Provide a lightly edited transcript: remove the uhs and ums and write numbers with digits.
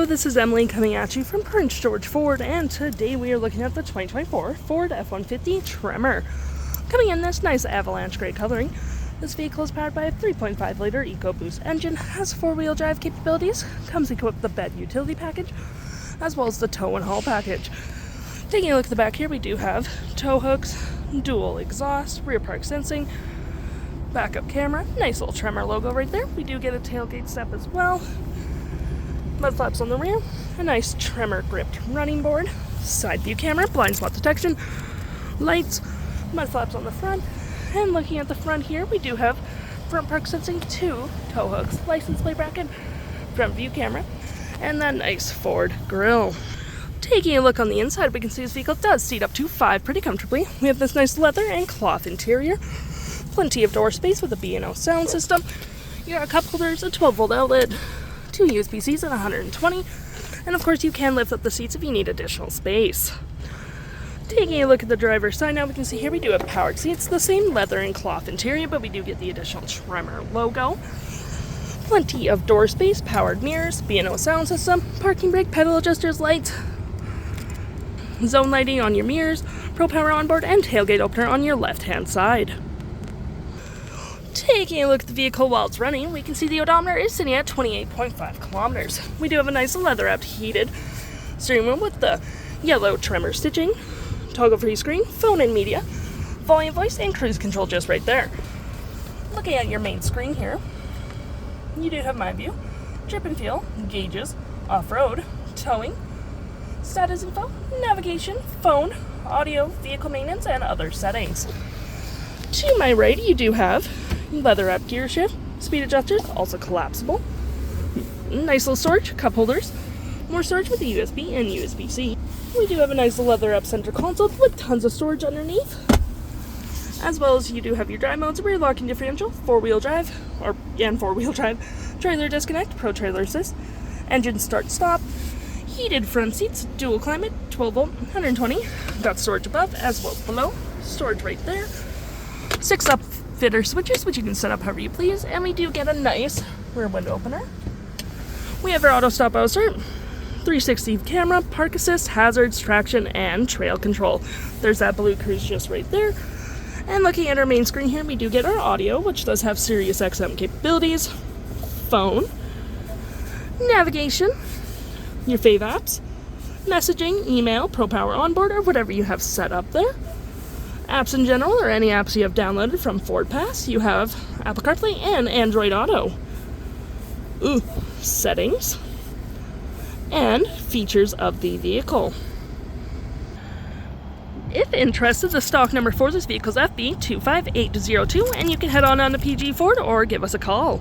this is Emily coming at you from Prince George Ford, and today we are looking at the 2024 Ford F-150 Tremor. Coming in this nice Avalanche gray coloring, this vehicle is powered by a 3.5 liter EcoBoost engine, has 4-wheel drive capabilities, comes equipped with the bed utility package, as well as the tow and haul package. Taking a look at the back here, we do have tow hooks, dual exhaust, rear park sensing, backup camera, nice little Tremor logo right there. We do get a tailgate step as well. Mud flaps on the rear, a nice Tremor gripped running board, side view camera, blind spot detection, lights, mud flaps on the front, and looking at the front here, we do have front park sensing, 2 tow hooks, license plate bracket, front view camera, and that nice Ford grille. Taking a look on the inside, we can see this vehicle does seat up to 5 pretty comfortably. We have this nice leather and cloth interior, plenty of door space with a B&O sound system. You got cup holders, a 12-volt outlet, 2 USB-Cs at 120, and of course you can lift up the seats if you need additional space. Taking a look at the driver's side now, we can see here we do have powered seats, the same leather and cloth interior, but we do get the additional Tremor logo. Plenty of door space, powered mirrors, B&O sound system, parking brake, pedal adjusters, lights, zone lighting on your mirrors, Power Onboard, and tailgate opener on your left-hand side. Taking a look at the vehicle while it's running, we can see the odometer is sitting at 28.5 kilometers. We do have a nice leather-wrapped heated steering wheel with the yellow Tremor stitching, toggle-free screen, phone and media, volume, voice, and cruise control just right there. Looking at your main screen here, you do have my view, trip and feel, gauges, off-road, towing, status info, navigation, phone, audio, vehicle maintenance, and other settings. To my right, you do have leather-wrapped gear shift, speed adjusters, also collapsible. Nice little storage, cup holders, more storage with a USB and USB-C. We do have a nice leather-wrapped center console with tons of storage underneath. As well as you do have your drive modes, rear locking differential, 4-wheel drive, and 4-wheel drive, trailer disconnect, pro trailer assist, engine start stop, heated front seats, dual climate, 12-volt, 120, got storage above as well as below, storage right there. 6 Upfitter Switches, which you can set up however you please, and we do get a nice rear window opener. We have our auto stop auto start, 360 camera, park assist, hazards, traction, and trail control. There's that blue cruise just right there. And looking at our main screen here, we do get our audio, which does have Sirius XM capabilities, phone, navigation, your fave apps, messaging, email, Power Onboard, or whatever you have set up there. Apps in general, or any apps you have downloaded from FORDPASS. You have Apple CarPlay and Android Auto. Settings. And features of the vehicle. If interested, the stock number for this vehicle is FB25802, and you can head on to PG Ford or give us a call.